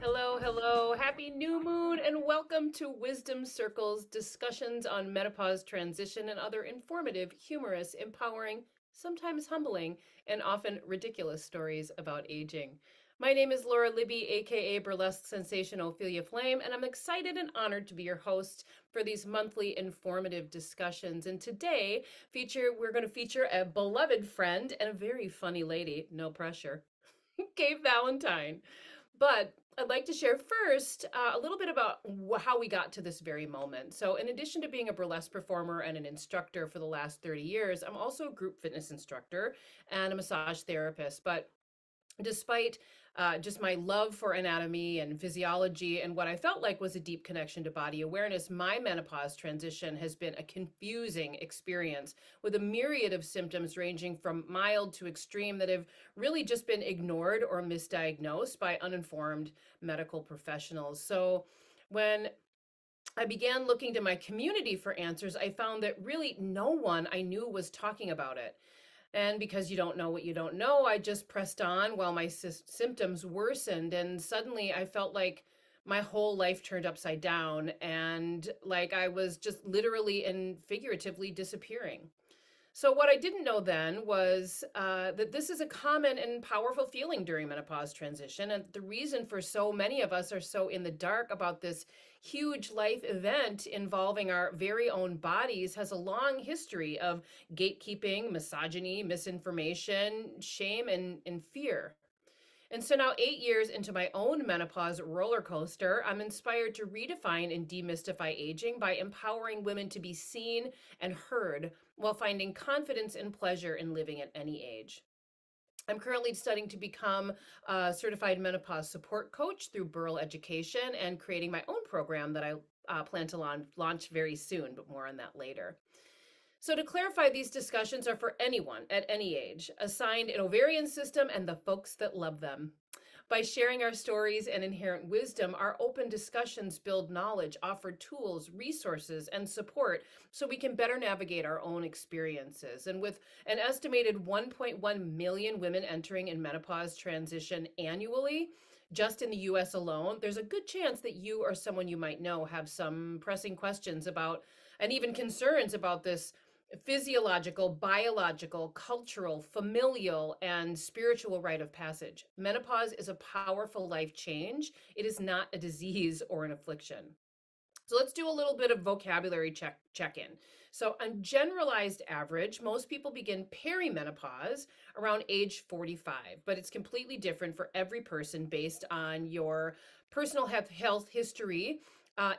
Hello, hello. Happy new moon and welcome to Wisdom Circle's discussions on menopause transition and other informative, humorous, empowering, sometimes humbling, and often ridiculous stories about aging. My name is Laura Libby, aka Burlesque Sensation Ophelia Flame, and I'm excited and honored to be your host for these monthly informative discussions. And today, we're going to feature a beloved friend and a very funny lady, no pressure, Kate Valentine. But I'd like to share first a little bit about how we got to this very moment. So, in addition to being a burlesque performer and an instructor for the last 30 years, I'm also a group fitness instructor and a massage therapist. But despite just my love for anatomy and physiology and what I felt like was a deep connection to body awareness, my menopause transition has been a confusing experience with a myriad of symptoms ranging from mild to extreme that have really just been ignored or misdiagnosed by uninformed medical professionals. So when I began looking to my community for answers, I found that really no one I knew was talking about it. And because you don't know what you don't know, I just pressed on while my symptoms worsened. And suddenly I felt like my whole life turned upside down and like I was just literally and figuratively disappearing. So, what I didn't know then was that this is a common and powerful feeling during menopause transition. And the reason for so many of us are so in the dark about this huge life event involving our very own bodies has a long history of gatekeeping, misogyny, misinformation, shame, and fear. And so now, 8 years into my own menopause roller coaster, I'm inspired to redefine and demystify aging by empowering women to be seen and heard while finding confidence and pleasure in living at any age. I'm currently studying to become a certified menopause support coach through Burl Education and creating my own program that I plan to launch very soon, but more on that later. So, to clarify, these discussions are for anyone at any age, assigned an ovarian system and the folks that love them. By sharing our stories and inherent wisdom, our open discussions build knowledge, offer tools, resources, and support so we can better navigate our own experiences. And with an estimated 1.1 million women entering in menopause transition annually, just in the US alone, there's a good chance that you or someone you might know have some pressing questions about and even concerns about this physiological, biological, cultural, familial, and spiritual rite of passage. Menopause is a powerful life change. It is not a disease or an affliction. So let's do a little bit of vocabulary check in. So on generalized average, most people begin perimenopause around age 45, but it's completely different for every person based on your personal health history,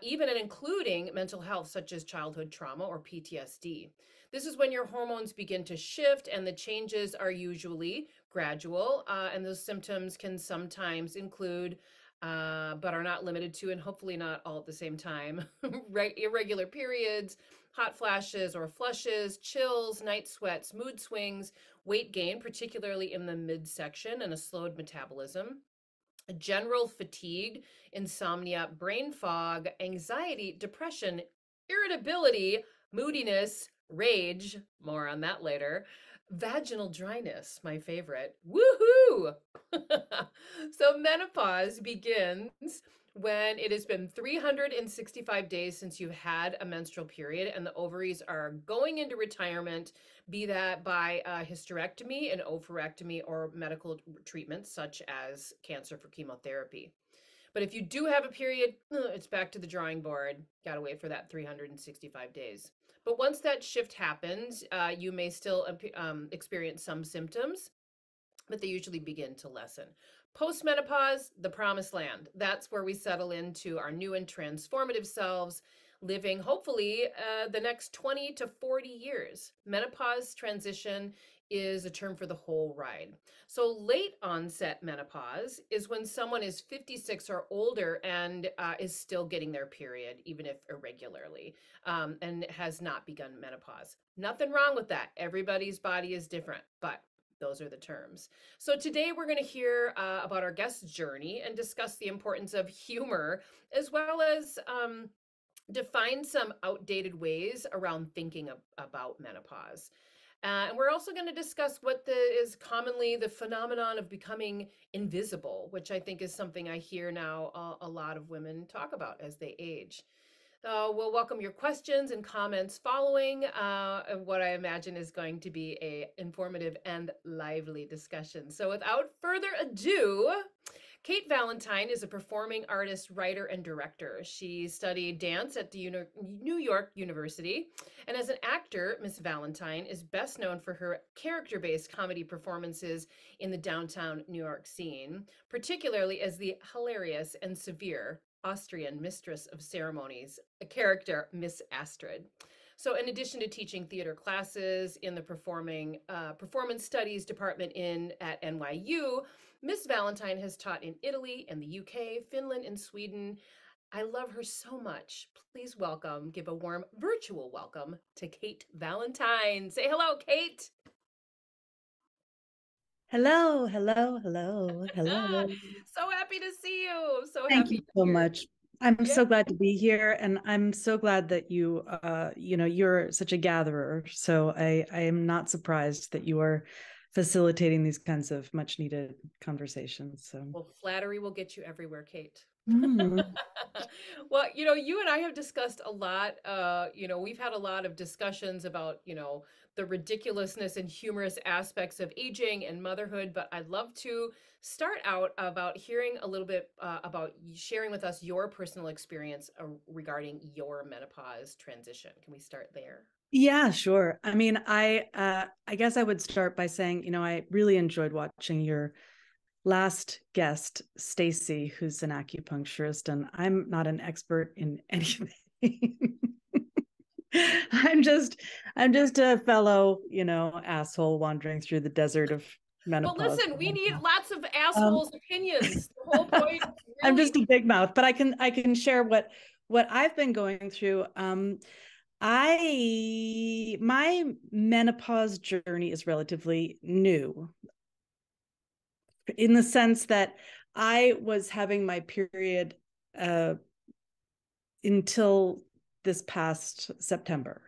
even and including mental health such as childhood trauma or PTSD. This is when your hormones begin to shift, and the changes are usually gradual, and those symptoms can sometimes include but are not limited to, and hopefully not all at the same time, irregular periods, hot flashes or flushes, chills, night sweats, mood swings, weight gain, particularly in the midsection, and a slowed metabolism, general fatigue, insomnia, brain fog, anxiety, depression, irritability, moodiness, rage, more on that later, vaginal dryness, my favorite. Woohoo! So menopause begins when it has been 365 days since you've had a menstrual period and the ovaries are going into retirement, be that by a hysterectomy, an oophorectomy, or medical treatments such as cancer for chemotherapy. But if you do have a period, it's back to the drawing board. Got to wait for that 365 days. But once that shift happens, you may still experience some symptoms, but they usually begin to lessen. Postmenopause, the promised land. That's where we settle into our new and transformative selves, living hopefully the next 20 to 40 years. Menopause transition is a term for the whole ride. So, late onset menopause is when someone is 56 or older and is still getting their period, even if irregularly, and has not begun menopause. Nothing wrong with that. Everybody's body is different, but those are the terms. So today we're going to hear about our guest's journey and discuss the importance of humor, as well as define some outdated ways around thinking about menopause. And we're also going to discuss what is commonly the phenomenon of becoming invisible, which I think is something I hear now a lot of women talk about as they age. We'll welcome your questions and comments following what I imagine is going to be a informative and lively discussion. So without further ado, Kate Valentine is a performing artist, writer, and director. She studied dance at the New York University. And as an actor, Miss Valentine is best known for her character based comedy performances in the downtown New York scene, particularly as the hilarious and severe Austrian mistress of ceremonies, a character, Miss Astrid. So, in addition to teaching theater classes in the performance studies department at NYU, Miss Valentine has taught in Italy and the UK, Finland, and Sweden. I love her so much. Please give a warm virtual welcome to Kate Valentine. Say hello, Kate. Hello, hello, hello, hello. So happy to see you. So Thank happy you you're so here. much. I'm Yeah. so glad to be here, and I'm so glad that you're such a gatherer. So I am not surprised that you are facilitating these kinds of much needed conversations. So, Well, flattery will get you everywhere, Kate. mm. Well, you and I have discussed a lot. We've had a lot of discussions about, the ridiculousness and humorous aspects of aging and motherhood. But I'd love to start out about hearing a little bit about sharing with us your personal experience regarding your menopause transition. Can we start there? Yeah, sure. I mean, I guess I would start by saying, I really enjoyed watching your last guest, Stacy, who's an acupuncturist, and I'm not an expert in anything. I'm just I'm just a fellow, asshole wandering through the desert of Well, menopause. listen, we need lots of Um, assholes' opinions. The whole point, I'm really. just a big mouth, but I can share what I've been going through. I my menopause journey is relatively new in the sense that I was having my period uh, until this past September.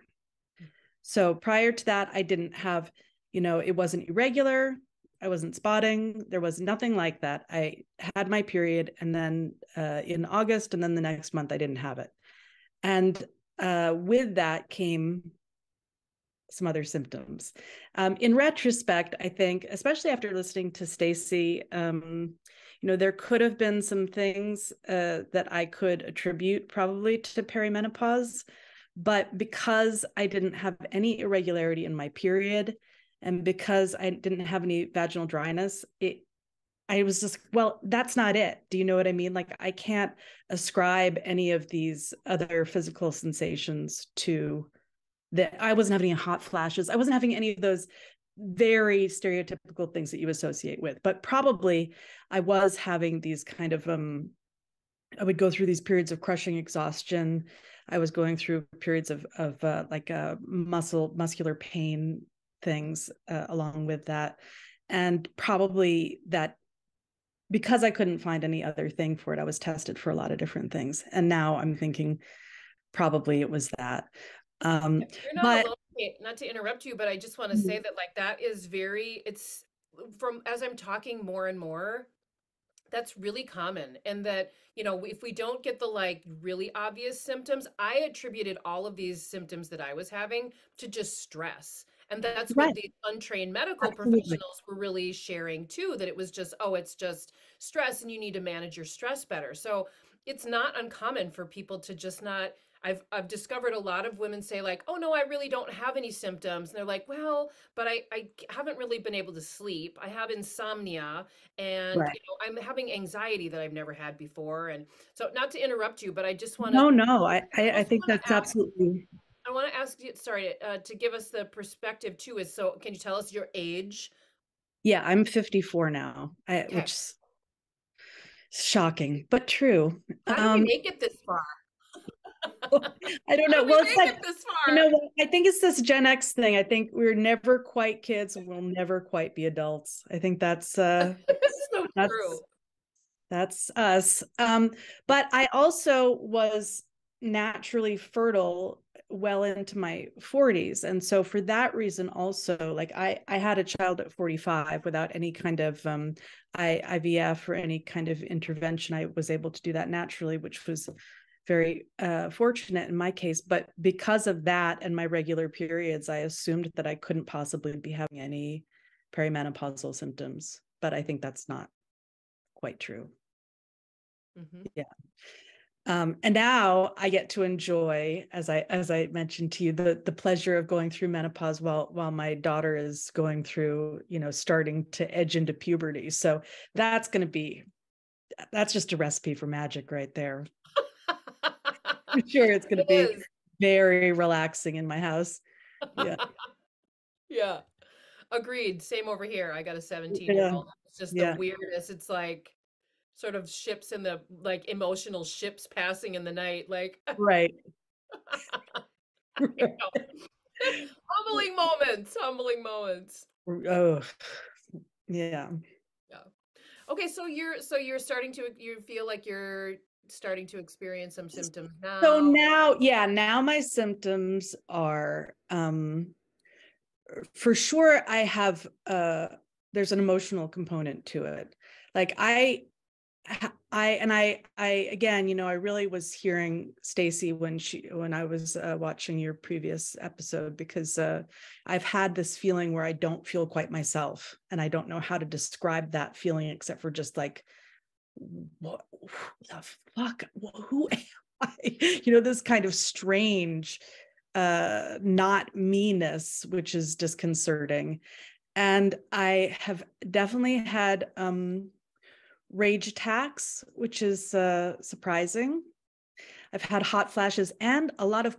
So prior to that, I didn't have, it wasn't irregular. I wasn't spotting. There was nothing like that. I had my period, and then in August, and then the next month, I didn't have it. And with that came some other symptoms. In retrospect, I think, especially after listening to Stacy, there could have been some things that I could attribute probably to perimenopause, but because I didn't have any irregularity in my period, and because I didn't have any vaginal dryness, I was just, well, that's not it. Do you know what I mean? Like, I can't ascribe any of these other physical sensations to that. I wasn't having any hot flashes. I wasn't having any of those very stereotypical things that you associate with, but probably I was having these kind of I would go through these periods of crushing exhaustion. I was going through periods of muscular pain things along with that, and probably that because I couldn't find any other thing for it, I was tested for a lot of different things, and now I'm thinking probably it was that. You're not But alone, Kate. Not to interrupt you, but I just want to say that like that is it's from as I'm talking more and more, that's really common. And that, if we don't get the like really obvious symptoms, I attributed all of these symptoms that I was having to just stress. And that's what right, the untrained medical absolutely. professionals were really sharing too, that it was just, oh, it's just stress and you need to manage your stress better. So it's not uncommon for people to just not. I've discovered a lot of women say like, oh no, I really don't have any symptoms. And they're like, well, but I haven't really been able to sleep. I have insomnia and Right. I'm having anxiety that I've never had before. And so, not to interrupt you, but I just want to No, no, I also think want that's to ask. absolutely. I want to ask you, sorry, to give us the perspective too. Is so? Can you tell us your age? Yeah, I'm 54 now, Okay. which is shocking, but true. How do we Um, make it this far? I don't How do know. we Well, it's make like, it this far? what? I think it's this Gen X thing. I think we're never quite kids, and we'll never quite be adults. I think It's so that's true. that's us. But I also was naturally fertile well into my 40s. And so for that reason also, like I had a child at 45 without any kind of IVF or any kind of intervention. I was able to do that naturally, which was very fortunate in my case. But because of that and my regular periods, I assumed that I couldn't possibly be having any perimenopausal symptoms. But I think that's not quite true. Mm-hmm. Yeah. And now I get to enjoy, as I mentioned to you, the pleasure of going through menopause while my daughter is going through, starting to edge into puberty. So that's just a recipe for magic right there. I'm sure it's going to It be is. very relaxing in my house. Yeah. Yeah. Agreed. Same over here. I got a Yeah. 17-year-old. It's just the Yeah. weirdest. It's like sort of ships in the like emotional ships passing in the night. Like, Right. you know, humbling moments, humbling moments. Oh, yeah. Yeah. Okay, so you're starting to you feel like you're starting to experience some symptoms So now. now, yeah, now my symptoms are for sure I have there's an emotional component to it. Like I again, I really was hearing Stacy when I was watching your previous episode, because I've had this feeling where I don't feel quite myself, and I don't know how to describe that feeling except for just like, what the fuck, who am I? This kind of strange not meanness, which is disconcerting. And I have definitely had rage attacks, which is surprising. I've had hot flashes and a lot of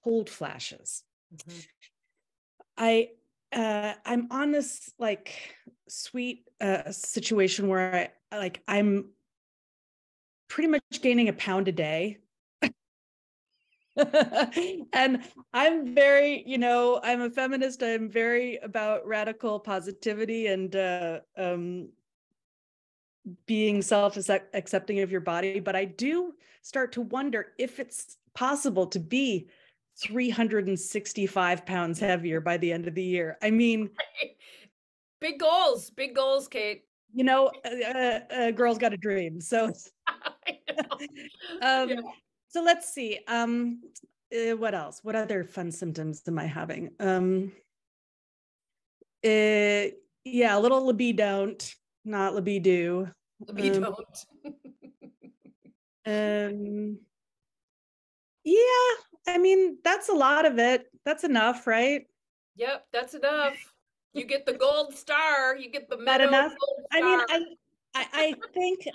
cold flashes. Mhm. I'm on this like sweet situation where I'm pretty much gaining a pound a day. And I'm very, I'm a feminist. I'm very about radical positivity and being self-accepting of your body. But I do start to wonder if it's possible to be 365 pounds heavier by the end of the year. I mean, Big goals, Kate. a girl's got a dream. So, I know. Yeah. um, so let's see. What else? What other fun symptoms am I having? Yeah, a little libido, not libido. We Um, don't. um, yeah, I mean, that's a lot of it. That's enough, right? Yep, that's enough. You get the gold star. You get the That Meadow enough? gold I mean, star. I think,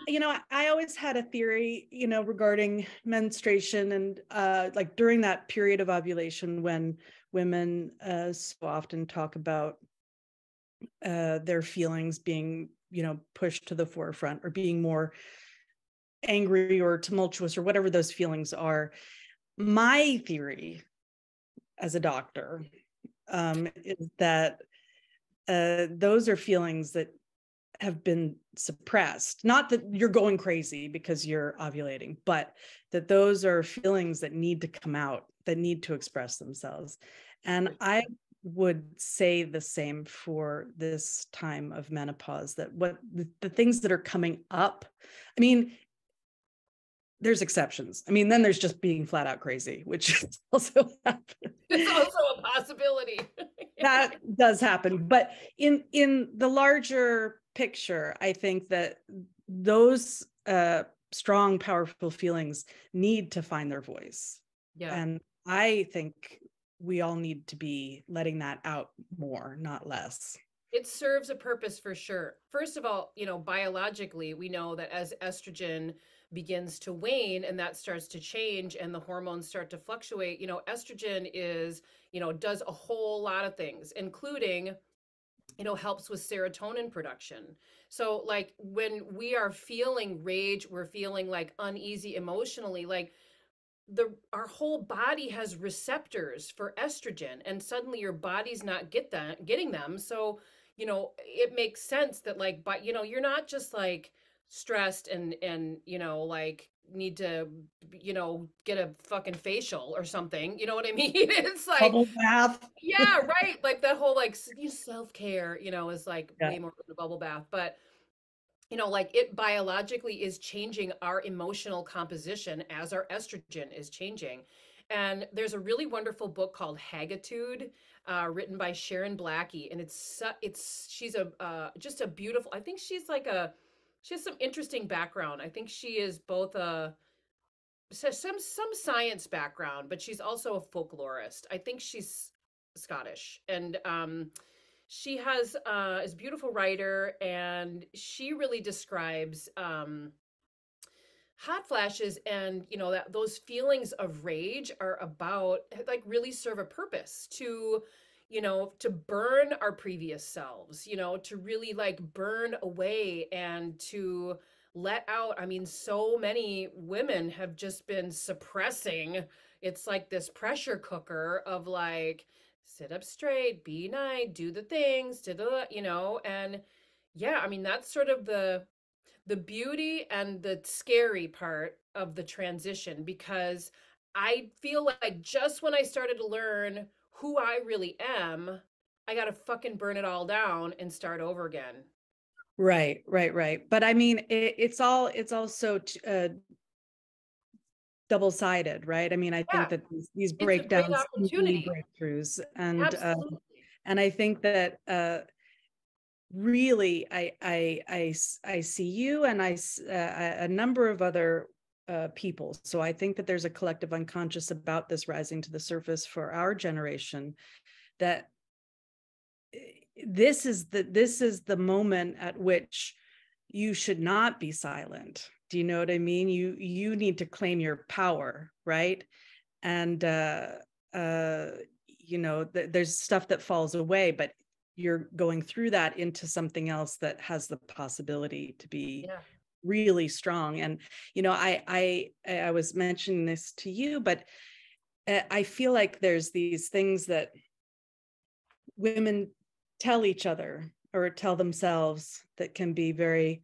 I always had a theory, regarding menstruation and like during that period of ovulation when women so often talk about their feelings being, pushed to the forefront, or being more angry or tumultuous or whatever those feelings are. My theory as a doctor is that those are feelings that have been suppressed. Not that you're going crazy because you're ovulating, but that those are feelings that need to come out, that need to express themselves. And I would say the same for this time of menopause, that what the things that are coming up, I mean, there's exceptions. I mean, then there's just being flat out crazy, which also happens. It's also a possibility. That does happen, but in the larger picture, I think that those strong, powerful feelings need to find their voice, Yeah. and I think we all need to be letting that out more, not less. It serves a purpose for sure. First of all, biologically, we know that as estrogen begins to wane and that starts to change and the hormones start to fluctuate, estrogen does a whole lot of things, including, helps with serotonin production. So, like, when we are feeling rage, we're feeling like uneasy emotionally, like our whole body has receptors for estrogen, and suddenly your body's not getting them. So it makes sense that, like, but you're not just like stressed and like need to get a fucking facial or something. You know what I mean? It's like, Bubble bath. yeah, right. Like that whole like self-care, is like Yeah. way more than a bubble bath. But like it biologically is changing our emotional composition as our estrogen is changing. And there's a really wonderful book called Haggitude, written by Sharon Blackie, and she's a just a beautiful. I think she has some interesting background. I think she is both some science background, but she's also a folklorist. I think she's Scottish, and she is a beautiful writer, and she really describes hot flashes, and that those feelings of rage are about, like, really serve a purpose to burn our previous selves, to really like burn away and to let out. I mean, so many women have just been suppressing. It's like this pressure cooker of like, sit up straight, be nice, do the things, and yeah, I mean, that's sort of the beauty and the scary part of the transition, because I feel like just when I started to learn who I really am, I got to fucking burn it all down and start over again. Right, right, right. But I mean, it's also double-sided, right? I mean, I Yeah, think that these it's a great breakdowns can be opportunity. breakthroughs, Absolutely. and I think that really, I see you, and a number of other people. So I think that there's a collective unconscious about this rising to the surface for our generation, that this is the moment at which you should not be silent. Do you know what I mean? You need to claim your power, right? And there's stuff that falls away, but you're going through that into something else that has the possibility to be Yeah. really strong. And I was mentioning this to you, but I feel like there's these things that women tell each other or tell themselves that can be very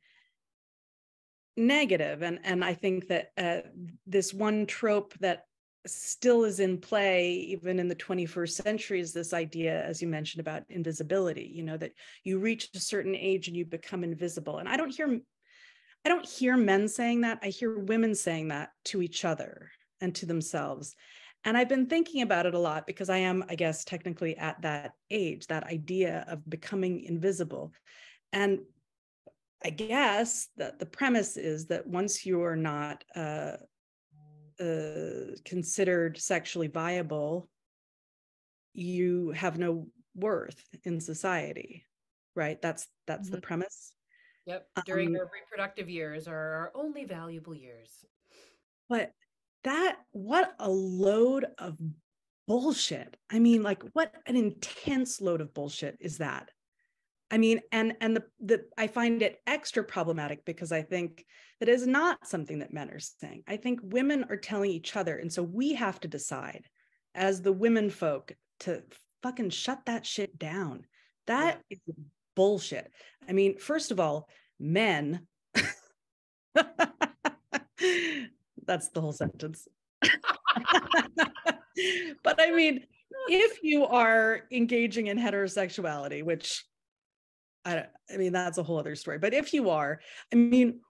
negative. And I think that this one trope that still is in play even in the 21st century is this idea, as you mentioned, about invisibility, that you reach a certain age and you become invisible. And I don't hear men saying that. I hear women saying that to each other and to themselves. And I've been thinking about it a lot because I am, I guess, technically at that age, that idea of becoming invisible. And I guess that the premise is that once you are not considered sexually viable, you have no worth in society, right? That's the Mhm. premise. Yep. During Um, our reproductive years are our only valuable years. but what a load of bullshit. I mean, like, what an intense load of bullshit is that? I mean, and the I find it extra problematic because I think that is not something that men are saying. I think women are telling each other, and so we have to decide as the women folk to fucking shut that shit down. Yeah. That is bullshit. I mean, first of all, men. That's the whole sentence. But I mean, if you are engaging in heterosexuality, which I mean, that's a whole other story. But if you are, I mean,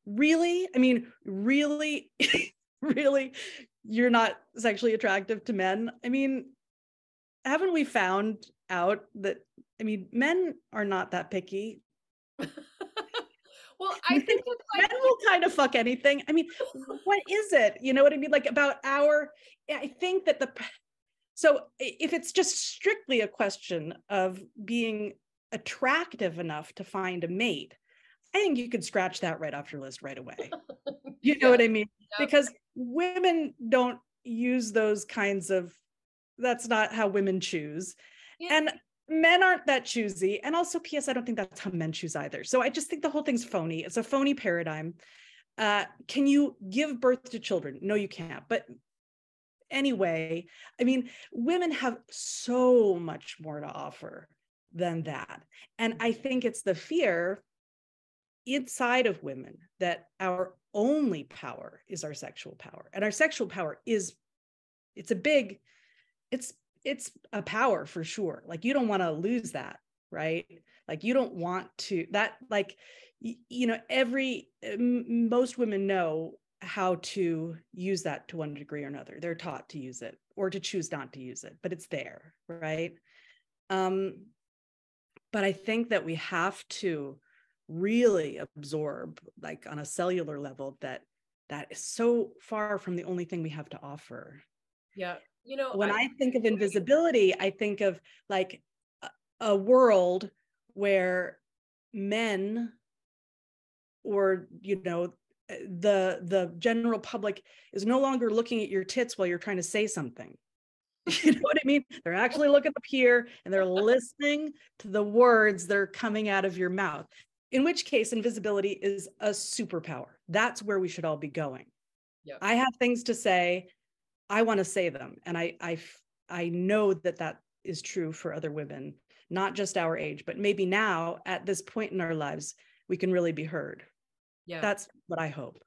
really, I mean, really, really, you're not sexually attractive to men. I mean, haven't we found out that, I mean, men are not that picky. Well, I Men, think it's men like, will kind of fuck anything. I mean, what is it? You know what I mean? Like about I think that so if it's just strictly a question of being attractive enough to find a mate, I think you could scratch that right off your list right away. You know yeah. what I mean? Yep. Because women don't use those kinds of, that's not how women choose. It, And men aren't that choosy. And also, P.S., I don't think that's how men choose either. So I just think the whole thing's phony. It's a phony paradigm. Can you give birth to children? No, you can't. But anyway, I mean, women have so much more to offer than that. And I think it's the fear inside of women that our only power is our sexual power. And our sexual power is, it's a big, it's it's a power for sure. Like you don't want to lose that, right? Like you don't want to that, like, you know, most women know how to use that to one degree or another. They're taught to use it or to choose not to use it, but it's there, right? But I think that we have to really absorb, like on a cellular level, that that is so far from the only thing we have to offer. Yeah. When I I think of invisibility, I think of like a world where men, or, you know, the general public is no longer looking at your tits while you're trying to say something. You know what I mean? They're actually looking up here and they're listening to the words that are coming out of your mouth. In which case, invisibility is a superpower. That's where we should all be going. yeah. I have things to say. I want to say them, and I know that that is true for other women, not just our age, but maybe now at this point in our lives, we can really be heard. Yeah. That's what I hope.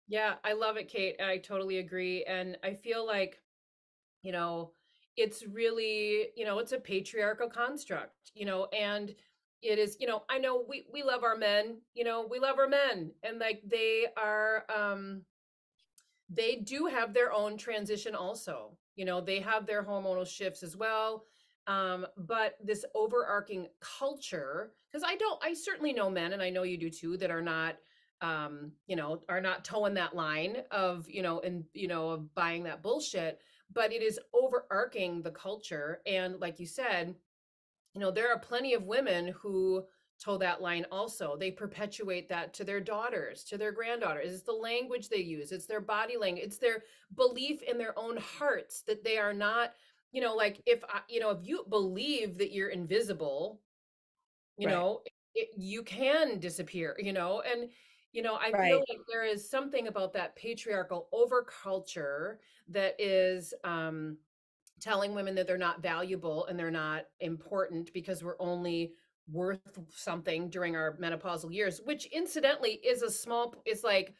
Yeah, I love it, Kate. I totally agree. And I feel like, you know, it's really, it's a patriarchal construct, and it is, I know we love our men, we love our men, and like they do have their own transition also. They have their hormonal shifts as well. But this overarching culture, because I certainly know men, and I know you do too, that are not, are not towing that line of, of buying that bullshit. But it is overarching the culture. And like you said, there are plenty of women who toe that line also. They perpetuate that to their daughters, to their granddaughters. It's the language they use, it's their body language, it's their belief in their own hearts that they are not, like if you believe that you're invisible, you Right. know, you can disappear, and I feel Right. like there is something about that patriarchal overculture that is telling women that they're not valuable and they're not important because we're only worth something during our menopausal years, which incidentally is is like,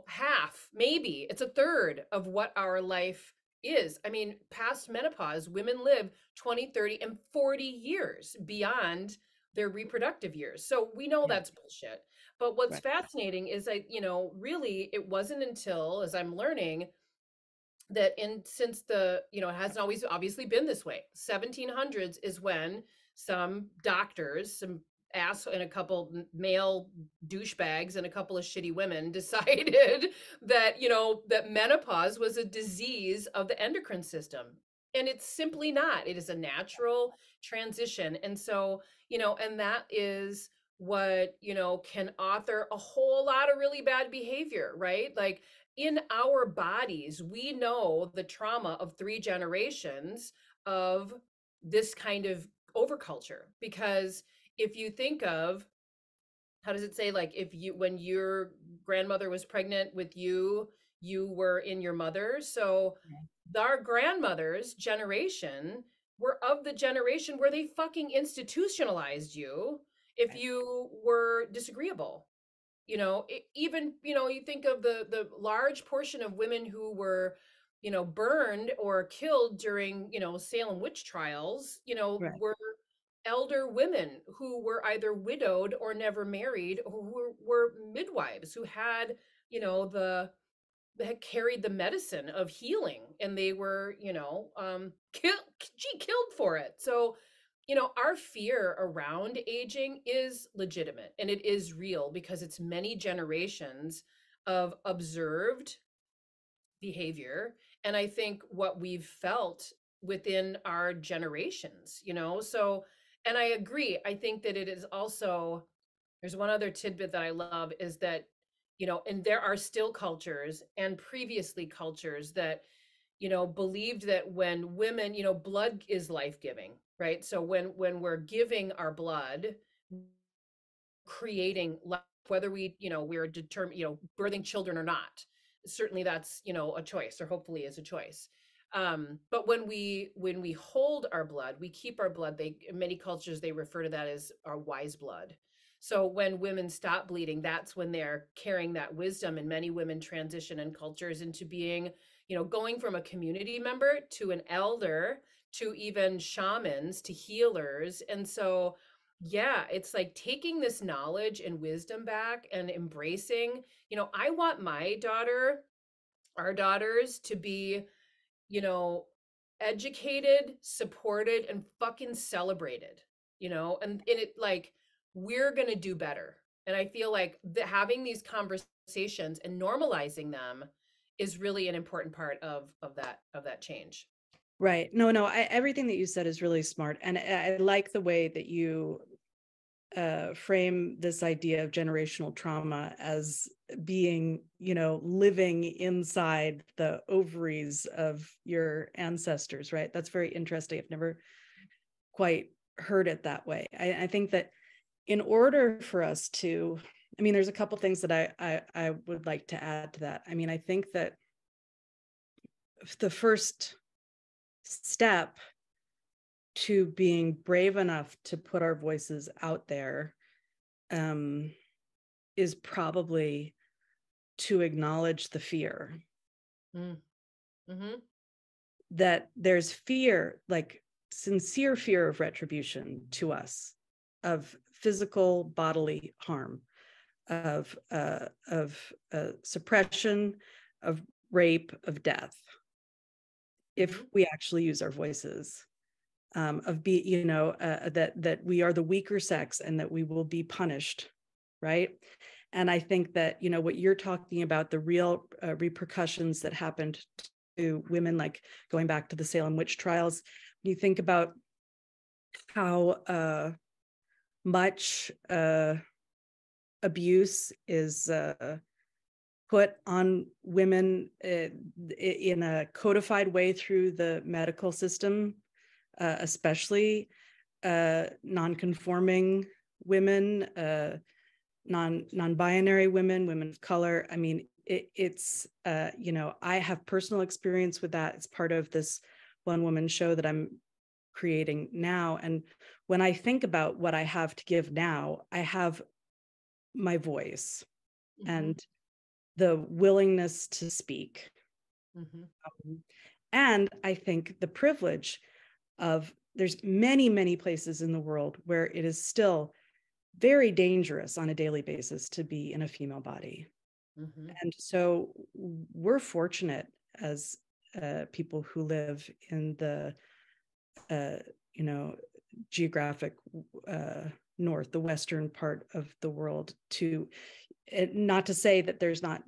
half, maybe it's a third of what our life is. I mean, past menopause, women live 20, 30, and 40 years beyond their reproductive years. So we know Yeah. that's bullshit. But what's Right. fascinating is really it wasn't until, as I'm learning, that since it hasn't always obviously been this way. 1700s is when some doctors, some ass and a couple male douchebags and a couple of shitty women decided that that menopause was a disease of the endocrine system, and it's simply not. It is a natural transition. And so and that is what can author a whole lot of really bad behavior, right? Like, in our bodies, we know the trauma of 3 generations of this kind of overculture. Because if you think of, how does it say, like, if you, when your grandmother was pregnant with you, you were in your mother. So our grandmother's generation were of the generation where they fucking institutionalized you if Right. you were disagreeable. Even you think of the large portion of women who were burned or killed during Salem witch trials, Right. were elder women who were either widowed or never married, or who were midwives who had the that had carried the medicine of healing, and they were killed for it. So our fear around aging is legitimate, and it is real because it's many generations of observed behavior. And I think what we've felt within our generations, so, and I agree. I think that it is also, there's one other tidbit that I love, is that and there are still cultures and previously cultures that believed that when women, blood is life-giving, right? So when we're giving our blood, creating life, whether we're determined, birthing children or not. Certainly that's a choice, or hopefully is a choice. But when we hold our blood, we keep our blood. They, in many cultures, they refer to that as our wise blood. So when women stop bleeding, that's when they're carrying that wisdom. And many women transition in cultures into being, going from a community member to an elder to even shamans to healers. And so, yeah, it's like taking this knowledge and wisdom back and embracing, I want our daughters to be, you know, educated, supported, and fucking celebrated, and it like we're gonna do better. And I feel like having these conversations and normalizing them is really an important part of that change. Right. No, everything that you said is really smart. And I like the way that you frame this idea of generational trauma as being, living inside the ovaries of your ancestors, right? That's very interesting. I've never quite heard it that way. I think that in order for us to, there's a couple things that I would like to add to that. I think that the first step to being brave enough to put our voices out there is probably to acknowledge the fear. Mm-hmm. That there's fear, like sincere fear of retribution to us, of physical bodily harm, of suppression, of rape, of death, if we actually use our voices. That we are the weaker sex and that we will be punished, right? And I think that, what you're talking about, the real repercussions that happened to women, like going back to the Salem witch trials, when you think about how much abuse is put on women in a codified way through the medical system, especially non-conforming women, non-binary women of color. It's I have personal experience with that. It's part of this one woman show that I'm creating now. And when I think about what I have to give now, I have my voice and the willingness to speak. And I think the privilege of, there's many, many places in the world where it is still very dangerous on a daily basis to be in a female body. And so we're fortunate as people who live in the, geographic north, the western part of the world, to not to say that there's not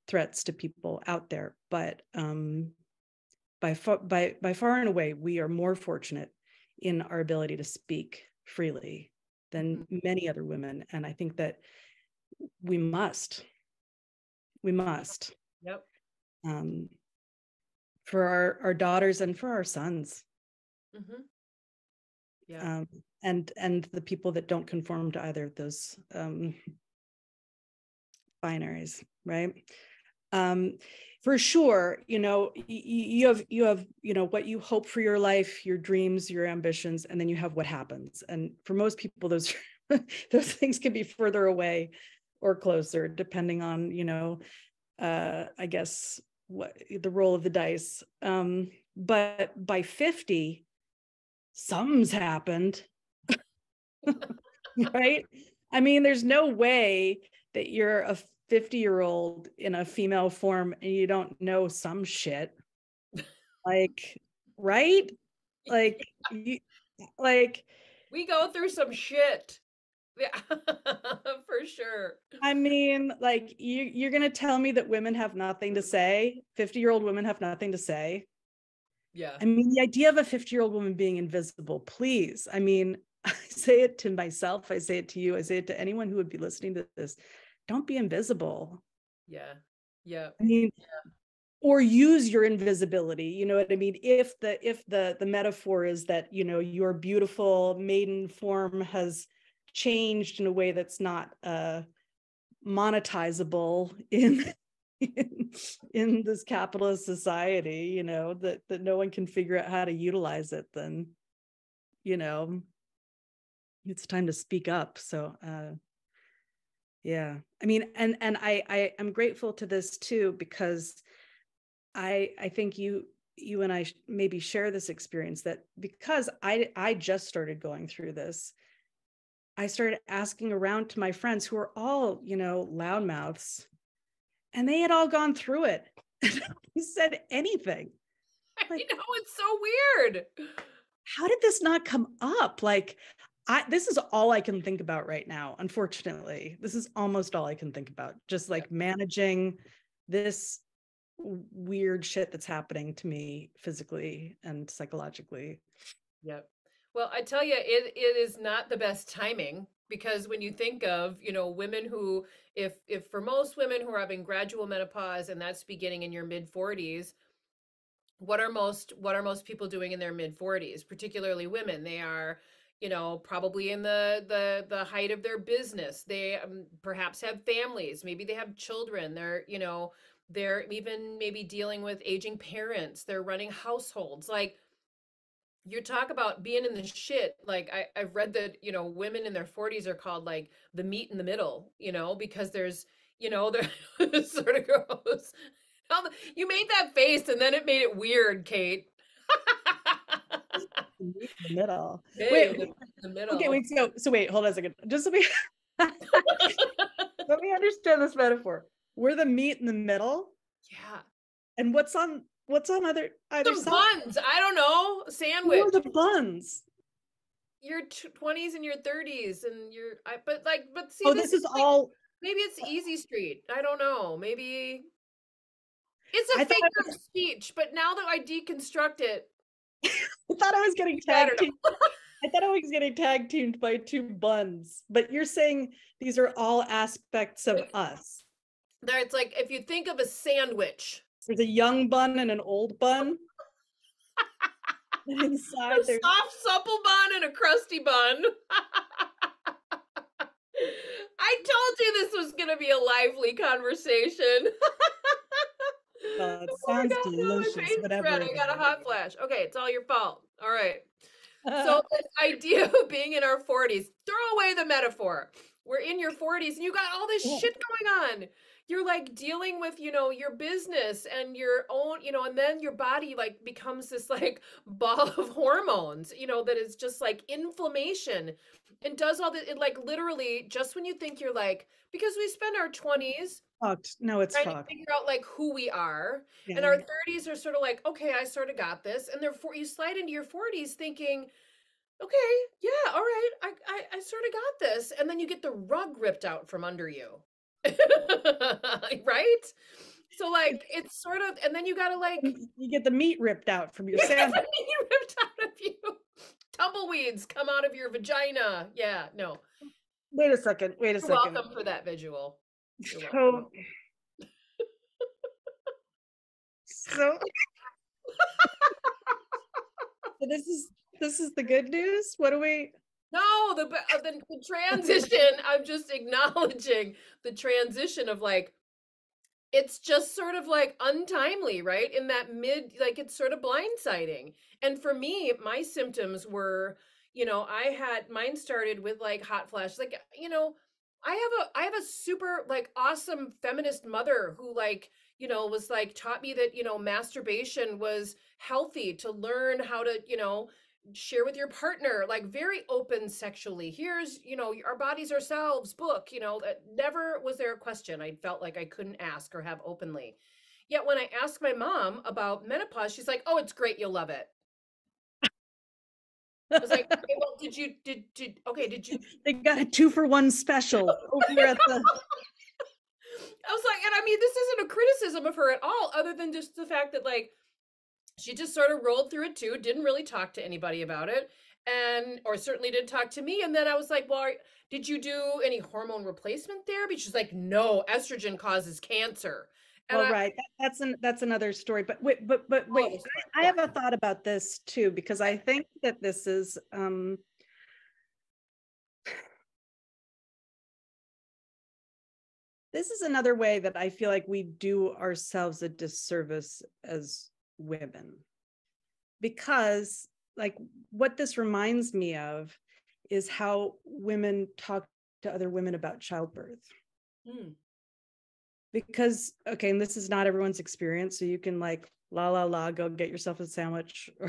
threats to people out there, but by far and away, we are more fortunate in our ability to speak freely than many other women. And I think that we must, Yep. For our daughters and for our sons. Yeah. And the people that don't conform to either of those binaries, right? For sure, you have what you hope for your life, your dreams, your ambitions, and then you have what happens. And for most people, those those things can be further away or closer, depending on I guess what the roll of the dice. But by 50, something's happened. Right? There's no way that you're a 50-year-old in a female form and you don't know some shit. Like, right? Like, We go through some shit. Yeah, for sure. You're going to tell me that women have nothing to say? 50-year-old women have nothing to say? Yeah. The idea of a 50-year-old woman being invisible, please. I say it to myself. I say it to you. I say it to anyone who would be listening to this. Don't be invisible. Yeah. Yeah. Or use your invisibility. You know what I mean? If the metaphor is that, your beautiful maiden form has changed in a way that's not monetizable in in this capitalist society, you know, that no one can figure out how to utilize it, then, you know, it's time to speak up. So yeah, I mean, and I'm grateful to this too, because I think you and I maybe share this experience, that because I just started going through this, I started asking around to my friends who are all, you know, loudmouths, and they had all gone through it. Nobody said anything. Like, I know, it's so weird. how did this not come up? Like, this is all I can think about right now. Unfortunately, this is almost all I can think about. Just like managing this weird shit that's happening to me physically and psychologically. Yep. Well, I tell you, it is not the best timing, because when you think of, you know, women who, if for most women who are having gradual menopause and that's beginning in your mid 40s, what are most people doing in their mid 40s, particularly women? They are, you know, probably in the height of their business. They perhaps have families, maybe they have children. They're, you know, they're even maybe dealing with aging parents. They're running households. Like, you talk about being in the shit. Like, I've read that, you know, women in their 40s are called like the meat in the middle, you know, because there's, you know, there it sort of goes. You made that face and then it made it weird, Kate. In the middle. Hey, Wait, in the okay, middle. wait. So wait, hold on a second. Just let me let me understand this metaphor. We're the meat in the middle, Yeah. and what's on either Some side? buns. I don't know. Who are Sandwich. the buns? Your 20s and your 30s and but see, Oh, this this is is like, all. maybe it's easy street. I don't know. Maybe it's a I thought figure of speech, but now that I deconstruct it, I thought I was getting it's better. tag teamed. I thought I was getting tag teamed by two buns, but you're saying these are all aspects of us. There, it's like if you think of a sandwich, There's a young bun and an old bun. And a inside there's soft, supple bun and a crusty bun. I told you this was going to be a lively conversation. it Oh my sounds God, now my delicious, face is whatever red. it I got a hot is. flash. Okay, it's all your fault. All right. So this idea of being in our 40s, throw away the metaphor. We're in your 40s and you got all this shit going on. You're like dealing with, you know, your business and your own, you know, and then your body like becomes this like ball of hormones, you know, that is just like inflammation and does all that. It like literally just when you think you're like, because we spend our 20s Fucked. No, it's trying to fucked. figure out like who we are. And Yeah. our 30s are sort of like, okay, I sort of got this. And therefore you slide into your 40s thinking, okay, yeah, all right, I sort of got this. And then you get the rug ripped out from under you. Right? So like it's sort of, and then you gotta like You get the meat ripped out from your sandwich. you ripped out of you. Tumbleweeds come out of your vagina. Yeah, no. Wait a second. Wait a You're second. welcome for that visual. You're welcome. So, so this is the good news. What do we? No, the transition. I'm just acknowledging the transition of like, it's just sort of like untimely, right? In that mid, like it's sort of blindsiding. And for me, my symptoms were, you know, I had mine started with like hot flashes. Like, you know, I have a super like awesome feminist mother who like, you know, was like taught me that, you know, masturbation was healthy to learn how to, you know, share with your partner, like very open sexually. Here's, you know, our bodies ourselves book, you know, that never was there a question I felt like I couldn't ask or have openly. Yet when I asked my mom about menopause, she's like, oh, it's great, you'll love it. I was like, okay, well, did you They got a 2-for-1 special over at the. I was like, and I mean, this isn't a criticism of her at all, other than just the fact that like she just sort of rolled through it too, didn't really talk to anybody about it, and or certainly didn't talk to me. And then I was like, well, did you do any hormone replacement therapy? She's like, no, estrogen causes cancer. And Well, right. That's another story. But wait. this story, I yeah. have a thought about this too, because I think that this is this is another way that I feel like we do ourselves a disservice as women, because like what this reminds me of is how women talk to other women about childbirth. Mm. Because okay, and this is not everyone's experience, so you can like la la la go get yourself a sandwich, or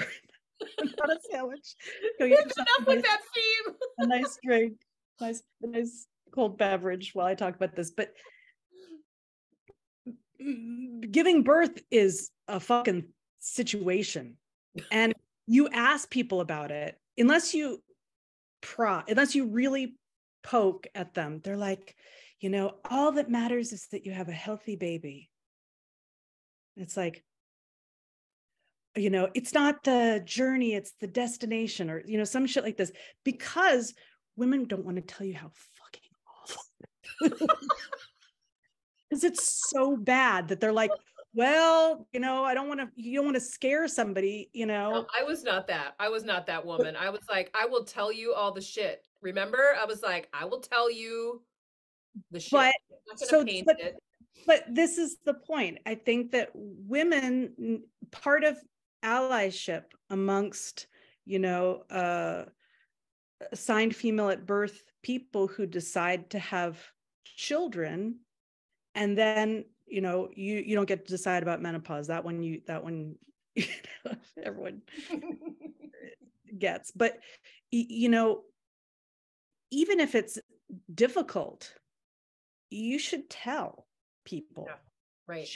not a sandwich, go get yourself Enough with that theme. a nice drink, nice cold beverage while I talk about this. But giving birth is a fucking situation, and you ask people about it, unless you really poke at them, they're like, all that matters is that you have a healthy baby. It's like, it's not the journey, it's the destination, or some shit like this, because women don't want to tell you how fucking awful because it's so bad that they're like, well, I don't want to, you don't want to scare somebody. No, I was not that. I was not that woman. I was like, I will tell you all the shit. Remember? I was like, I will tell you the but shit. I'm not gonna so paint but it. but this is the point. I think that women, part of allyship amongst, assigned female at birth people who decide to have children, and then you don't get to decide about menopause. That one everyone gets. But even if it's difficult, you should tell Yeah, people. right.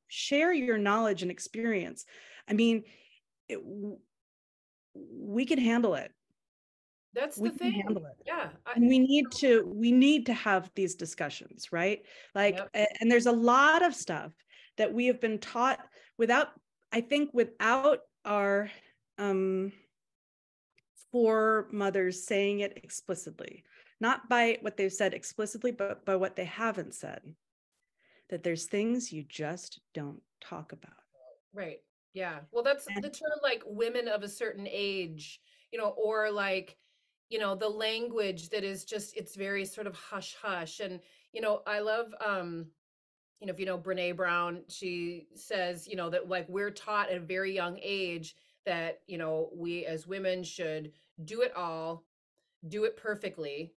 Share your knowledge and experience. I mean, it, we can handle it. That's We the can thing. handle it. Yeah. And we need to have these discussions, right? Like, Yep. and there's a lot of stuff that we have been taught without our foremothers saying it explicitly, not by what they've said explicitly, but by what they haven't said, that there's things you just don't talk about. Right. Yeah. Well, that's And the term, like women of a certain age, or like, the language that is just, it's very sort of hush hush. And, I love, if Brene Brown, she says, that like we're taught at a very young age that, we as women should do it all, do it perfectly,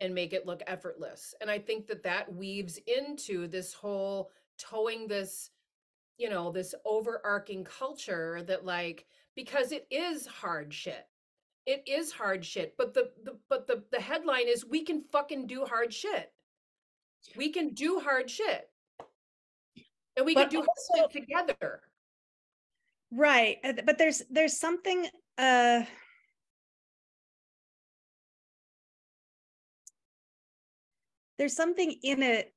and make it look effortless. And I think that that weaves into this whole towing this, this overarching culture that like, because it is hard shit. It is hard shit. But the headline is we can fucking do hard shit. We can do hard shit. And we can but do hard also, shit together. right, but there's something uh there's something in it,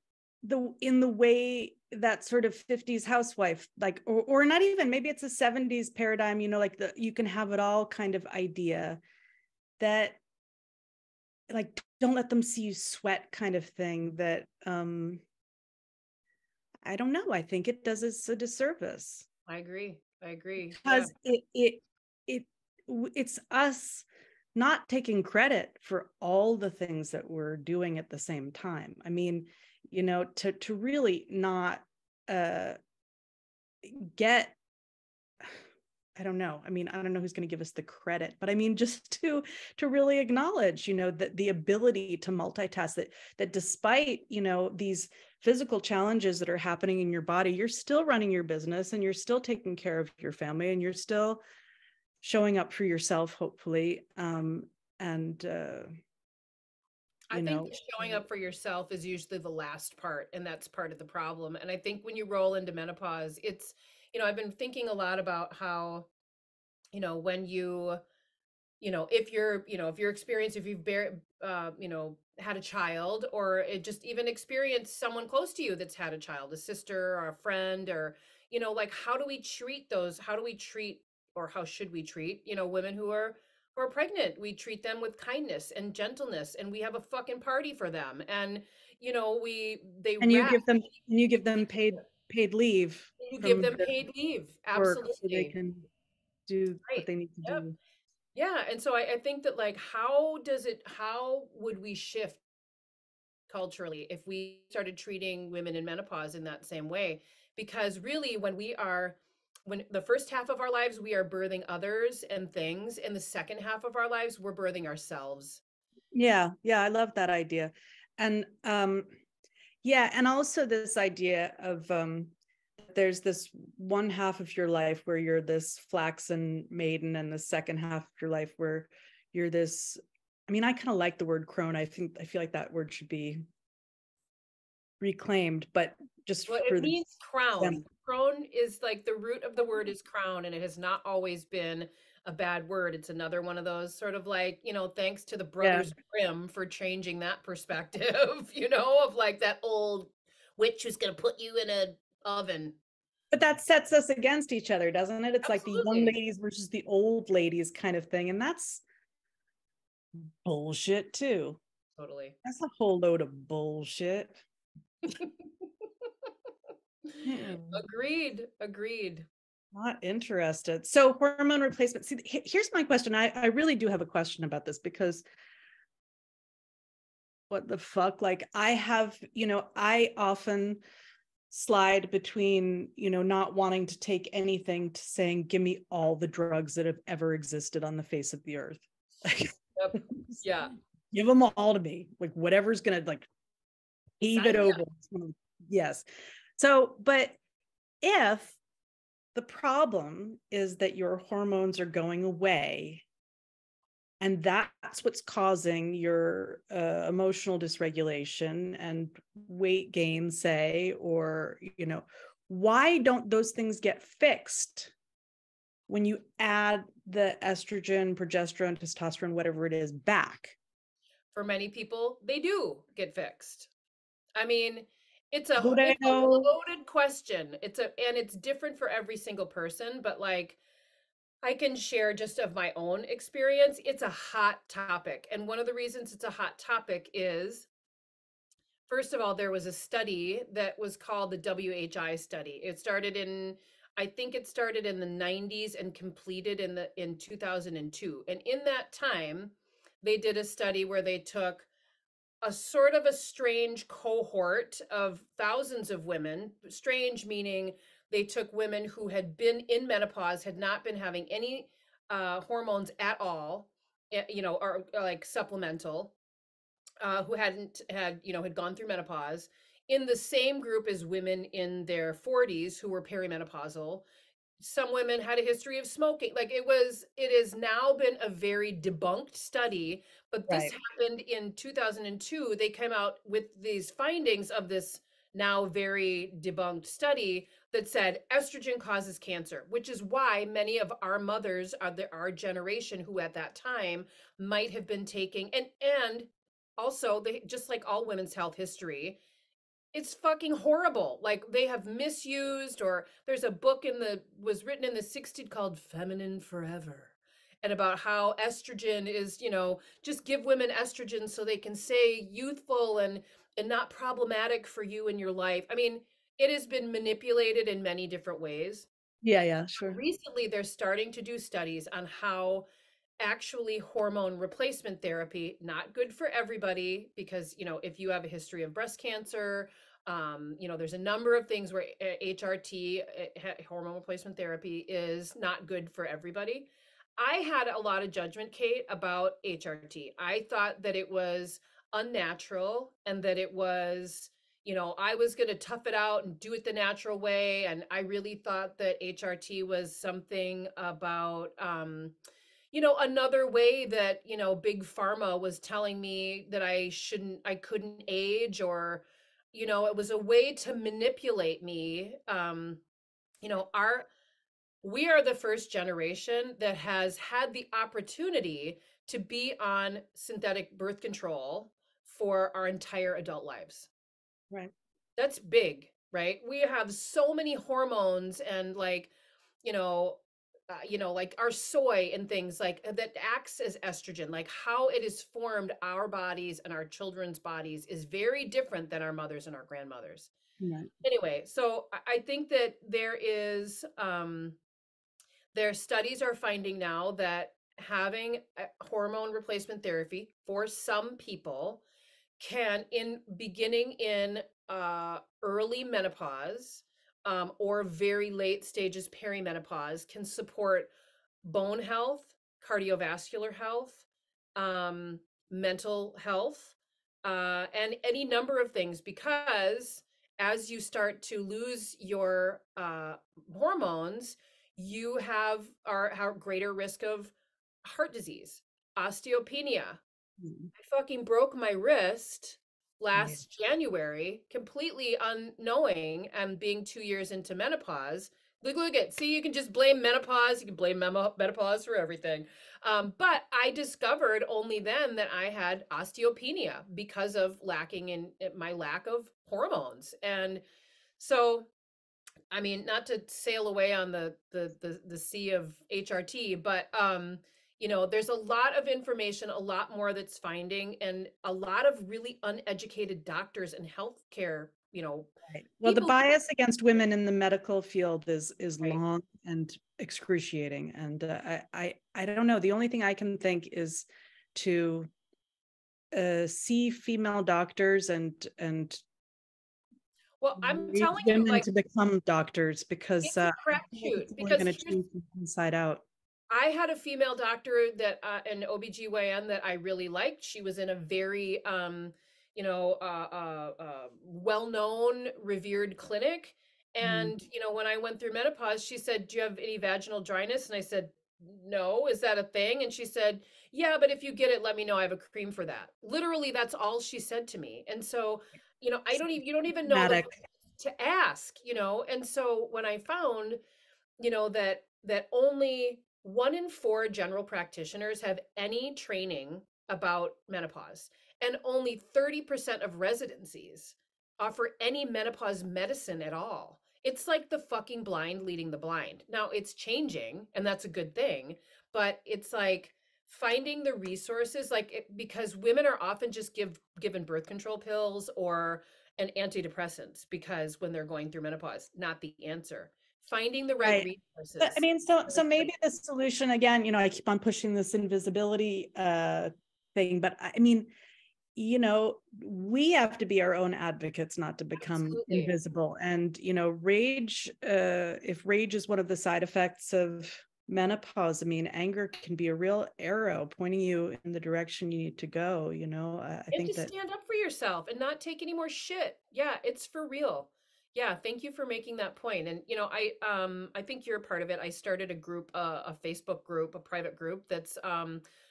in the way that sort of 50s housewife, like, or not even, maybe it's a 70s paradigm, like the you can have it all kind of idea, that like don't let them see you sweat kind of thing, that I don't know, I think it does us a disservice, I agree. I agree. Yeah. because it it's us not taking credit for all the things that we're doing at the same time. I mean, to really not uh get, I don't know. I mean, I don't know who's going to give us the credit, but I mean, just to really acknowledge, that the ability to multitask, that despite, these physical challenges that are happening in your body, you're still running your business, and you're still taking care of your family, and you're still showing up for yourself, hopefully. And I you think know, showing up for yourself is usually the last part, and that's part of the problem. And I think when you roll into menopause, it's, I've been thinking a lot about how, when if you're, if you're experienced, if you've had a child, or it just even experienced someone close to you that's had a child, a sister or a friend, or, like how do we treat, or how should we treat, women who are pregnant? We treat them with kindness and gentleness, and we have a fucking party for them. And, they and wrap, you give them paid leave you give from them the paid leave. work, so they Absolutely. can do what Right. they need to Yep. do. Yeah. And so I think that like, how would we shift culturally if we started treating women in menopause in that same way. Because really, when the first half of our lives, we are birthing others and things, and the second half of our lives, we're birthing ourselves. Yeah, yeah, I love that idea. And yeah, and also this idea of there's this one half of your life where you're this flaxen maiden, and the second half of your life where you're this. I mean, I kind of like the word crone. I feel like that word should be reclaimed, but just Well, it for the means crown. them. Crone is like the root of the word is crown, and it has not always been a bad word. It's another one of those sort of like, thanks to the Yeah, Brothers Grimm for changing that perspective, of like that old witch who's going to put you in a oven. but that sets us against each other, doesn't it? It's like the young Absolutely. ladies versus the old ladies kind of thing, and that's bullshit too. Totally. That's a whole load of bullshit. Yeah. Agreed. Agreed. Not interested. So hormone replacement. See, here's my question. I really do have a question about this, because what the fuck? Like I have, I often slide between, not wanting to take anything to saying, give me all the drugs that have ever existed on the face of the earth. Like, Yep. Yeah. give them all to me. Like whatever's gonna like heave Sign it me over. Yes. So, but if the problem is that your hormones are going away, and that's what's causing your emotional dysregulation and weight gain, say, or, why don't those things get fixed when you add the estrogen, progesterone, testosterone, whatever it is, back? For many people, they do get fixed. I mean, it's a Bodeo. loaded question. And it's different for every single person, but like I can share just of my own experience. It's a hot topic. And one of the reasons it's a hot topic is, first of all, there was a study that was called the WHI study. I think it started in the 90s and completed in 2002. And in that time, they did a study where they took a sort of a strange cohort of thousands of women. Strange meaning they took women who had been in menopause, had not been having any hormones at all, or like supplemental, who hadn't had, had gone through menopause, in the same group as women in their 40s who were perimenopausal. Some women had a history of smoking. Like it has now been a very debunked study, but this Right. happened in 2002. They came out with these findings of this now very debunked study that said estrogen causes cancer, which is why many of our mothers, our generation, who at that time might have been taking, and also they, just like all women's health history, it's fucking horrible. Like they have misused, or there's a book was written in the 60s called Feminine Forever, and about how estrogen is, just give women estrogen so they can stay youthful and not problematic for you in your life. I mean, it has been manipulated in many different ways. Yeah, yeah, sure. Recently, they're starting to do studies on how actually hormone replacement therapy, not good for everybody, because if you have a history of breast cancer, there's a number of things where HRT, hormone replacement therapy, is not good for everybody. I had a lot of judgment, Kate, about HRT. I thought that it was unnatural, and that it was, I was going to tough it out and do it the natural way. And I really thought that HRT was something about, another way that, big pharma was telling me that I couldn't age, or, it was a way to manipulate me. You know, our, we are the first generation that has had the opportunity to be on synthetic birth control for our entire adult lives. Right. That's big, right? We have so many hormones, and like, you know, like our soy and things like that acts as estrogen. Like how it is formed our bodies and our children's bodies is very different than our mothers and our grandmothers. Right. Anyway, so I think that their studies are finding now that having hormone replacement therapy for some people can, in beginning in early menopause, or very late stages perimenopause, can support bone health, cardiovascular health, um, mental health, and any number of things, because as you start to lose your hormones, you have greater risk of heart disease, osteopenia. Mm. I fucking broke my wrist Yeah. last January, completely unknowing, and being 2 years into menopause. Look at, see, you can just blame menopause. You can blame menopause for everything. But I discovered only then that I had osteopenia because of lacking in my lack of hormones. And so, I mean, not to sail away on the sea of HRT, but there's a lot of information, a lot more that's finding, and a lot of really uneducated doctors and healthcare, Right. Well, the people. bias against women in the medical field is Right. long and excruciating, and I don't know. The only thing I can think is to see female doctors and Well, I'm raise telling you, women like, to become doctors, because it's a I feel like it's crapshoot only because going to here's change from inside out. I had a female doctor that an OBGYN that I really liked. She was in a very well-known, revered clinic. Mm. And when I went through menopause, she said, "Do you have any vaginal dryness?" And I said, "No, is that a thing?" And she said, "Yeah, but if you get it, let me know. I have a cream for that." Literally, that's all she said to me. And so, I don't even you don't even know the Symptomatic. questions to ask, And so when I found that only 1 in 4 general practitioners have any training about menopause, and only 30% of residencies offer any menopause medicine at all. It's like the fucking blind leading the blind. Now it's changing, and that's a good thing, but it's like finding the resources, because women are often just given birth control pills or an antidepressants, because when they're going through menopause, not the answer. Finding the right Right. But I resources. mean, so maybe the solution, again, I keep on pushing this invisibility thing, but I mean, we have to be our own advocates, not to become Absolutely. invisible. And, rage, if rage is one of the side effects of menopause, I mean, anger can be a real arrow pointing you in the direction you need to go. I And to think that, stand up for yourself and not take any more shit. Yeah, it's for real. Yeah, thank you for making that point. And I think you're a part of it. I started a group, a Facebook group, a private group that's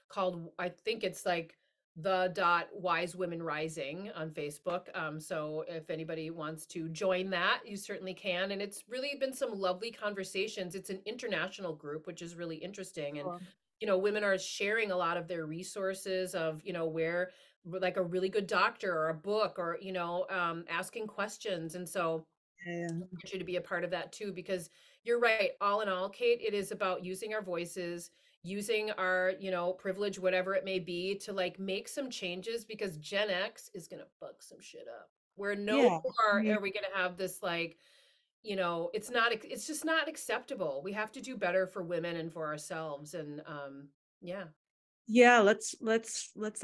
called, I think it's like the dot wise women rising on Facebook. So if anybody wants to join that, you certainly can. And it's really been some lovely conversations. It's an international group, which is really interesting. And women are sharing a lot of their resources of, where, like, a really good doctor or a book, or asking questions. And so yeah, I want you to be a part of that too, because you're right. All in all, Kate, it is about using our voices, using our privilege, whatever it may be, to like make some changes, because Gen X is going to fuck some shit up, where no yeah. I more mean, are we going to have this, like, it's just not acceptable. We have to do better for women and for ourselves. And yeah. yeah, let's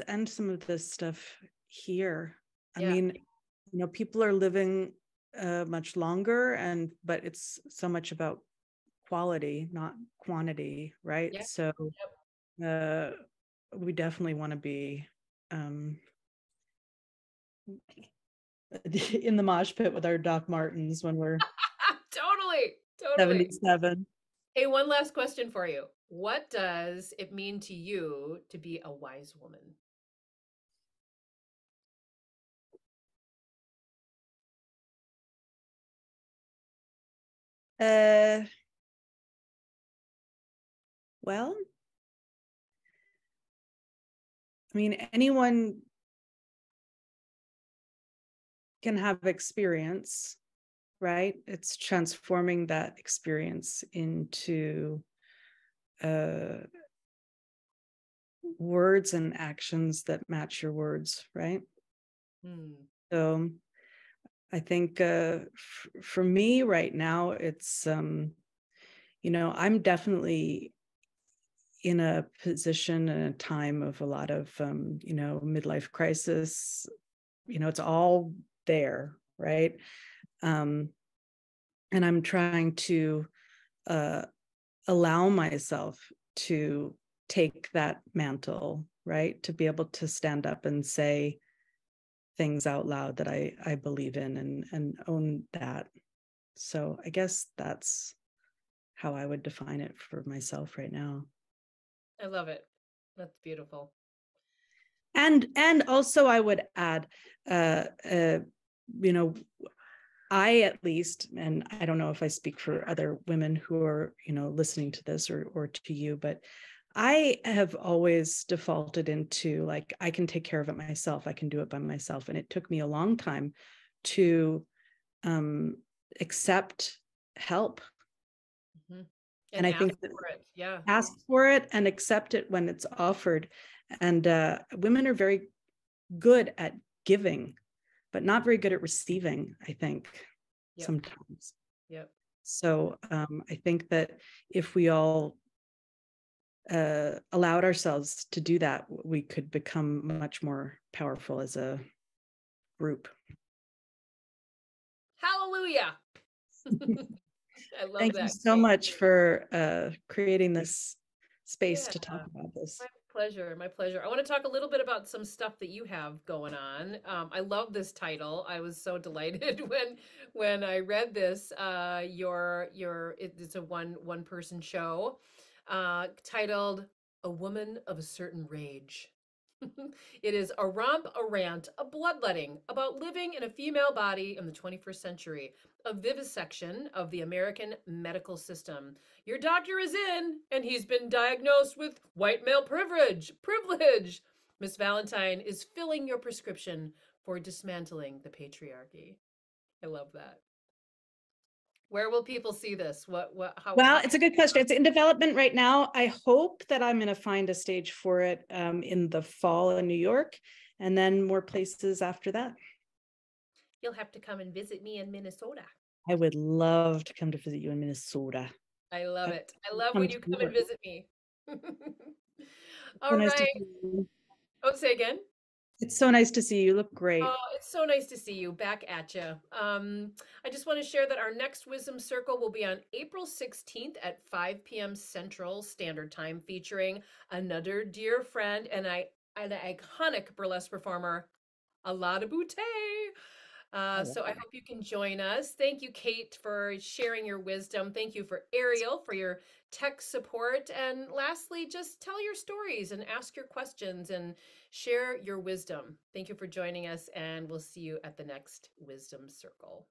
end some of this stuff here. I Yeah. mean, people are living much longer, but it's so much about quality, not quantity, right? Yeah. So uh, we definitely want to be um, in the mosh pit with our Doc Martens when we're Totally. Totally. 77. Hey, one last question for you. What does it mean to you to be a wise woman? Uh, well, I mean, anyone can have experience, right? It's transforming that experience into uh, words and actions that match your words, right? Hmm. So I think for me right now, it's, I'm definitely in a position and a time of a lot of, midlife crisis, it's all there, right? And I'm trying to allow myself to take that mantle, right? To be able to stand up and say things out loud that I believe in, and own that. So I guess that's how I would define it for myself right now. I love it. That's beautiful. And also I would add, you know, I, at least, and I don't know if I speak for other women who are, listening to this, or to you, but I have always defaulted into, like, I can take care of it myself. I can do it by myself. And it took me a long time to accept help. Mm-hmm. And And I ask think that for it. Yeah. ask for it and accept it when it's offered. And women are very good at giving, but not very good at receiving, I think, Yep. sometimes. Yep. So I think that if we all allowed ourselves to do that, we could become much more powerful as a group. Hallelujah. I love Thank you that, so Kate. much for creating this space Yeah. to talk about this. My pleasure. My pleasure. I want to talk a little bit about some stuff that you have going on. I love this title. I was so delighted when I read this. It's a one person show, titled "A Woman of a Certain Rage." It is a romp, a rant, a bloodletting about living in a female body in the 21st century, a vivisection of the American medical system. Your doctor is in, and he's been diagnosed with white male privilege. Privilege. Miss Valentine is filling your prescription for dismantling the patriarchy. I love that. Where will people see this? Well, it's a good question. It's in development right now. I hope that I'm going to find a stage for it in the fall in New York, and then more places after that. You'll have to come and visit me in Minnesota. I would love to come to visit you in Minnesota. I love I'd it. I love come when to you come New and York. visit me. So All nice to right. see you. Oh, say again. It's so nice to see you. You look great. Oh, it's so nice to see you. Back at you. I just want to share that our next Wisdom Circle will be on April 16th at 5 p.m. Central Standard Time, featuring another dear friend and an iconic burlesque performer, Alada Boutte. So I hope you can join us. Thank you, Kate, for sharing your wisdom. Thank you for Ariel for your tech support. And lastly, just tell your stories and ask your questions and share your wisdom. Thank you for joining us, and we'll see you at the next Wisdom Circle.